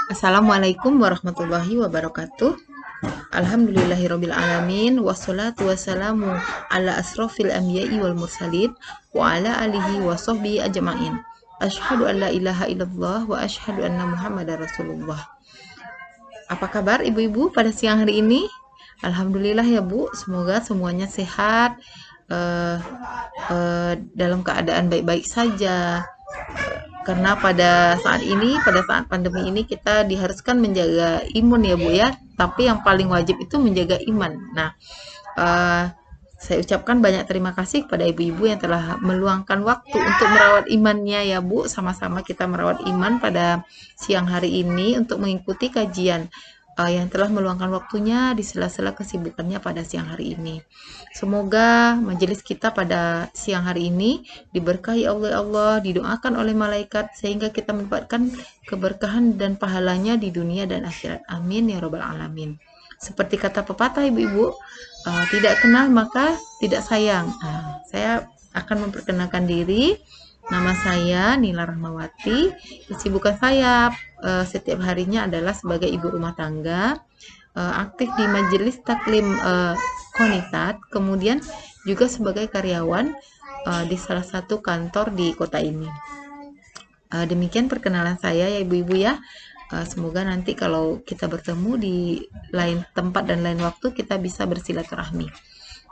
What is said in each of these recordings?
Assalamualaikum warahmatullahi wabarakatuh. Alhamdulillahirabbil alamin wassalatu wassalamu ala asrofil anbiya'i wal mursalin wa ala alihi wa sahbihi ajmain. Asyhadu an la ilaha illallah wa asyhadu anna Muhammadar Rasulullah. Apa kabar ibu-ibu pada siang hari ini? Alhamdulillah ya Bu, semoga semuanya sehat, dalam keadaan baik-baik saja. Karena pada saat pandemi ini kita diharuskan menjaga imun ya Bu ya. Tapi yang paling wajib itu menjaga iman. Nah, saya ucapkan banyak terima kasih kepada ibu-ibu yang telah meluangkan waktu untuk merawat imannya ya Bu. Sama-sama kita merawat iman pada siang hari ini untuk mengikuti kajian yang telah meluangkan waktunya di sela-sela kesibukannya pada siang hari ini. Semoga majelis kita pada siang hari ini diberkahi oleh Allah, didoakan oleh malaikat sehingga kita mendapatkan keberkahan dan pahalanya di dunia dan akhirat. Amin ya robbal alamin. Seperti kata pepatah ibu-ibu, tidak kenal maka tidak sayang. Saya akan memperkenalkan diri. Nama saya Nila Rahmawati. Kesibukan saya setiap harinya adalah sebagai ibu rumah tangga, aktif di majelis taklim Konitat, kemudian juga sebagai karyawan di salah satu kantor di kota ini. Demikian perkenalan saya ya ibu-ibu ya. Semoga nanti kalau kita bertemu di lain tempat dan lain waktu kita bisa bersilaturahmi.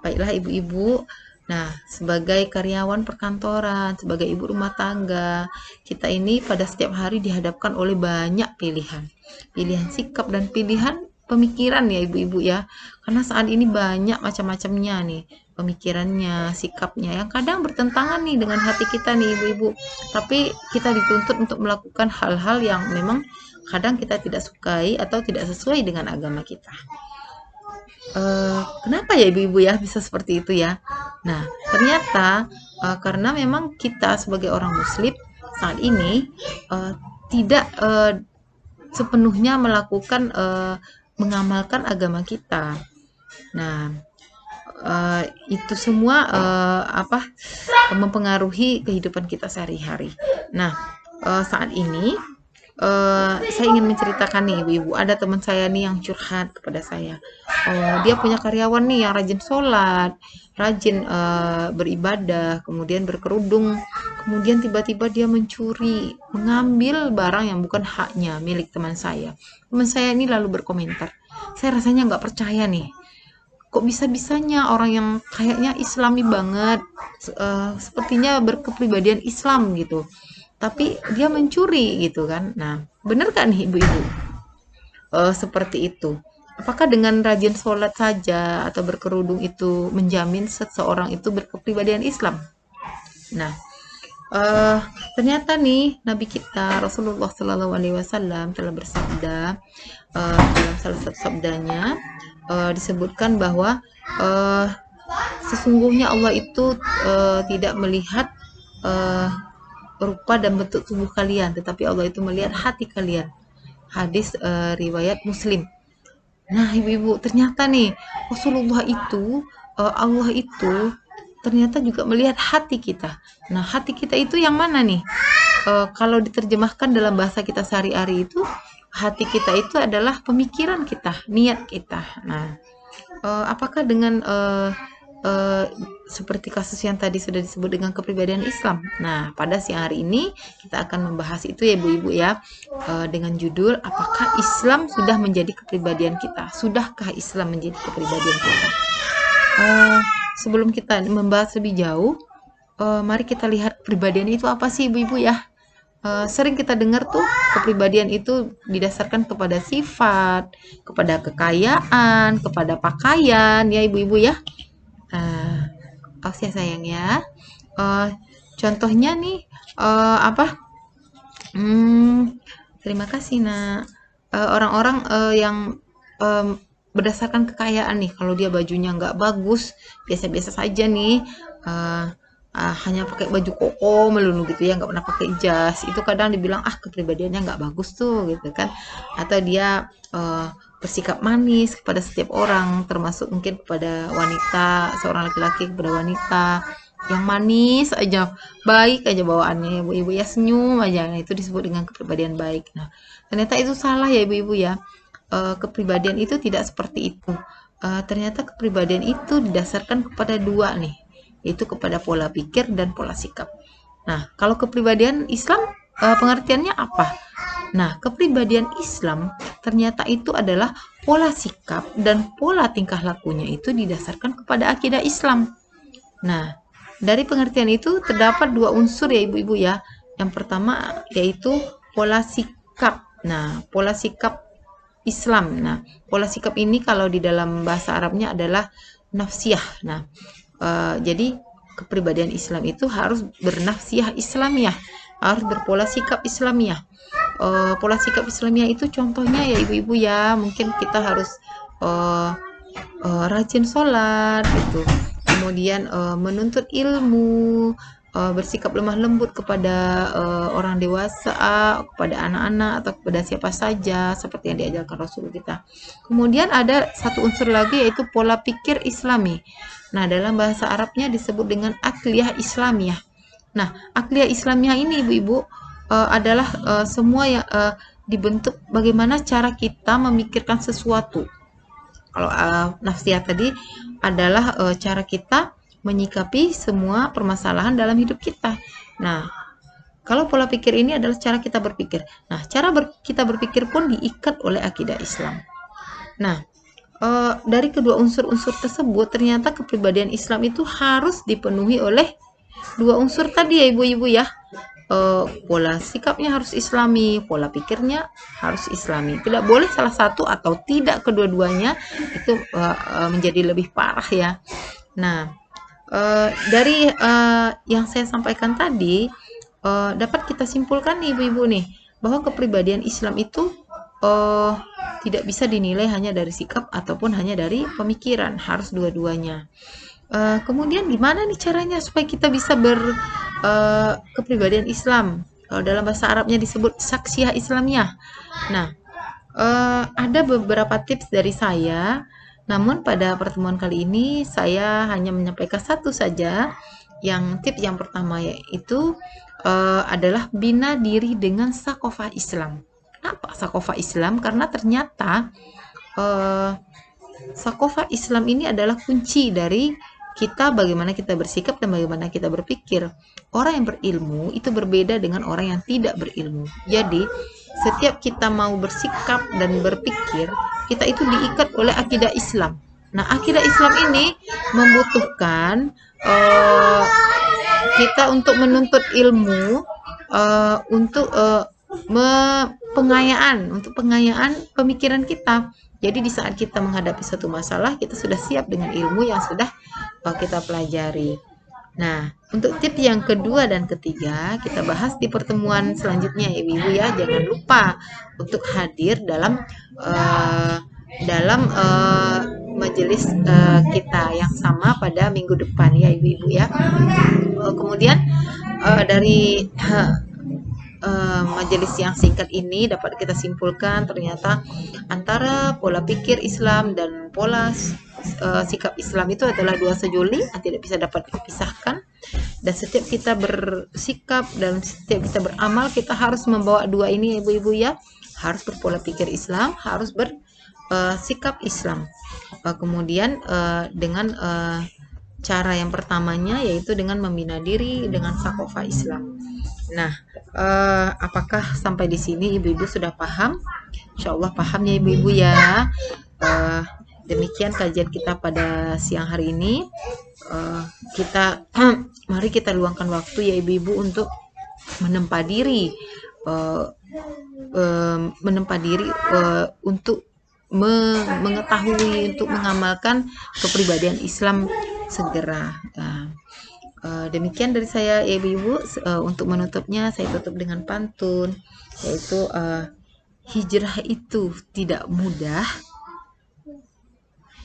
Baiklah ibu-ibu, nah sebagai karyawan perkantoran, sebagai ibu rumah tangga, kita ini pada setiap hari dihadapkan oleh banyak pilihan. Pilihan sikap dan pilihan pemikiran ya ibu-ibu ya. Karena saat ini banyak macam-macamnya nih pemikirannya, sikapnya yang kadang bertentangan nih dengan hati kita nih ibu-ibu. Tapi kita dituntut untuk melakukan hal-hal yang memang kadang kita tidak sukai atau tidak sesuai dengan agama kita. Kenapa ya ibu-ibu ya bisa seperti itu ya? Nah, ternyata karena memang kita sebagai orang muslim saat ini tidak sepenuhnya melakukan mengamalkan agama kita. Nah, itu semua mempengaruhi kehidupan kita sehari-hari. Nah, saat ini saya ingin menceritakan nih ibu-ibu, ada teman saya nih yang curhat kepada saya. Dia punya karyawan nih yang rajin sholat, rajin beribadah, kemudian berkerudung, kemudian tiba-tiba dia mencuri, mengambil barang yang bukan haknya milik teman saya. Teman saya ini lalu berkomentar, saya rasanya nggak percaya nih, kok bisa-bisanya orang yang kayaknya islami banget, sepertinya berkepribadian Islam gitu, tapi dia mencuri gitu kan. Nah, bener kan nih ibu-ibu? Seperti itu. Apakah dengan rajin sholat saja atau berkerudung itu menjamin seseorang itu berkepribadian Islam? Nah, ternyata nih Nabi kita Rasulullah Shallallahu Alaihi Wasallam telah bersabda dalam salah satu sabdanya, disebutkan bahwa sesungguhnya Allah itu tidak melihat rupa dan bentuk tubuh kalian, tetapi Allah itu melihat hati kalian. Hadis riwayat Muslim. Nah, ibu-ibu, ternyata nih Rasulullah itu, Allah itu ternyata juga melihat hati kita. Nah, hati kita itu yang mana nih? Kalau diterjemahkan dalam bahasa kita sehari-hari itu, hati kita itu adalah pemikiran kita, niat kita. Nah, apakah dengan seperti kasus yang tadi sudah disebut dengan kepribadian Islam. Nah, pada siang hari ini kita akan membahas itu ya ibu-ibu ya, dengan judul apakah Islam sudah menjadi kepribadian kita? Sudahkah Islam menjadi kepribadian kita? Sebelum kita membahas lebih jauh, mari kita lihat kepribadian itu apa sih ibu-ibu ya. Sering kita dengar tuh kepribadian itu didasarkan kepada sifat, kepada kekayaan, kepada pakaian ya ibu-ibu ya. Ya sayang ya. Contohnya nih terima kasih nak. Orang-orang yang berdasarkan kekayaan nih, kalau dia bajunya nggak bagus, biasa-biasa saja nih, hanya pakai baju koko melulu gitu ya, nggak pernah pakai jas, itu kadang dibilang kepribadiannya nggak bagus tuh gitu kan. Atau dia bersikap manis kepada setiap orang, termasuk mungkin kepada wanita, seorang laki-laki kepada wanita, yang manis aja, baik aja bawaannya ibu-ibu ya, senyum aja. Nah, itu disebut dengan kepribadian baik. Nah, ternyata itu salah ya ibu-ibu ya. Kepribadian itu tidak seperti itu. Ternyata kepribadian itu didasarkan kepada dua nih, yaitu kepada pola pikir dan pola sikap. Nah, kalau kepribadian Islam pengertiannya apa? Nah, kepribadian Islam ternyata itu adalah pola sikap dan pola tingkah lakunya itu didasarkan kepada akidah Islam. Nah, dari pengertian itu terdapat dua unsur ya ibu-ibu ya. Yang pertama yaitu pola sikap. Nah, pola sikap Islam. Nah, pola sikap ini kalau di dalam bahasa Arabnya adalah nafsiyah. Nah, jadi kepribadian Islam itu harus bernafsiyah Islamiyah, harus berpola sikap Islamiyah. Pola sikap Islamiyah itu contohnya ya ibu-ibu ya, mungkin kita harus rajin sholat gitu, kemudian menuntut ilmu, bersikap lemah lembut kepada orang dewasa, kepada anak-anak atau kepada siapa saja seperti yang diajarkan Rasul kita. Kemudian ada satu unsur lagi yaitu pola pikir Islami. Nah, dalam bahasa Arabnya disebut dengan akliyah Islamiyah. Nah, akliyah Islamiyah ini ibu-ibu adalah semua yang dibentuk bagaimana cara kita memikirkan sesuatu. Kalau nafsiyah tadi adalah cara kita menyikapi semua permasalahan dalam hidup kita. Nah, kalau pola pikir ini adalah cara kita berpikir. Nah, cara kita berpikir pun diikat oleh akidah Islam. Nah, dari kedua unsur-unsur tersebut, ternyata kepribadian Islam itu harus dipenuhi oleh dua unsur tadi ya ibu-ibu ya. Pola sikapnya harus Islami, pola pikirnya harus Islami. Tidak boleh salah satu atau tidak kedua-duanya, itu menjadi lebih parah ya. Nah, dari yang saya sampaikan tadi, dapat kita simpulkan nih ibu-ibu nih, bahwa kepribadian Islam itu tidak bisa dinilai hanya dari sikap ataupun hanya dari pemikiran, harus dua-duanya. Kemudian gimana nih caranya supaya kita bisa kepribadian Islam? Kalau dalam bahasa Arabnya disebut saksiyah Islamiyah. Nah, ada beberapa tips dari saya, namun pada pertemuan kali ini saya hanya menyampaikan satu saja. Tips yang pertama yaitu adalah bina diri dengan sakofah Islam. Kenapa sakofah Islam? Karena ternyata sakofah Islam ini adalah kunci dari kita, bagaimana kita bersikap dan bagaimana kita berpikir. Orang yang berilmu itu berbeda dengan orang yang tidak berilmu. Jadi, setiap kita mau bersikap dan berpikir, kita itu diikat oleh akidah Islam. Nah, akidah Islam ini membutuhkan kita untuk menuntut ilmu, untuk pengayaan pemikiran kita. Jadi di saat kita menghadapi suatu masalah, kita sudah siap dengan ilmu yang sudah kita pelajari. Nah, untuk tips yang kedua dan ketiga, kita bahas di pertemuan selanjutnya ya ibu ya. Jangan lupa untuk hadir dalam majelis kita yang sama pada minggu depan ya ibu-ibu ya. Kemudian dari majelis yang singkat ini dapat kita simpulkan ternyata antara pola pikir Islam dan pola sikap Islam itu adalah dua sejoli yang tidak bisa dapat dipisahkan, dan setiap kita bersikap dan setiap kita beramal, kita harus membawa dua ini ibu-ibu ya, harus berpola pikir Islam, harus bersikap Islam. Kemudian dengan cara yang pertamanya yaitu dengan membina diri dengan sakofah Islam. Nah, apakah sampai di sini ibu-ibu sudah paham? Insya Allah paham ya ibu-ibu ya. Demikian kajian kita pada siang hari ini. Mari kita luangkan waktu ya ibu-ibu untuk menempa diri, untuk mengetahui, untuk mengamalkan kepribadian Islam segera. Demikian dari saya ya ibu-ibu. Untuk menutupnya saya tutup dengan pantun, yaitu hijrah itu tidak mudah,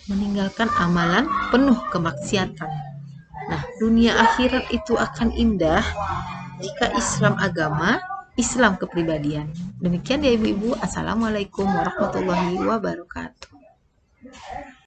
meninggalkan amalan penuh kemaksiatan. Nah, dunia akhirat itu akan indah jika Islam agama, Islam kepribadian. Demikian ya ibu-ibu. Assalamualaikum warahmatullahi wabarakatuh.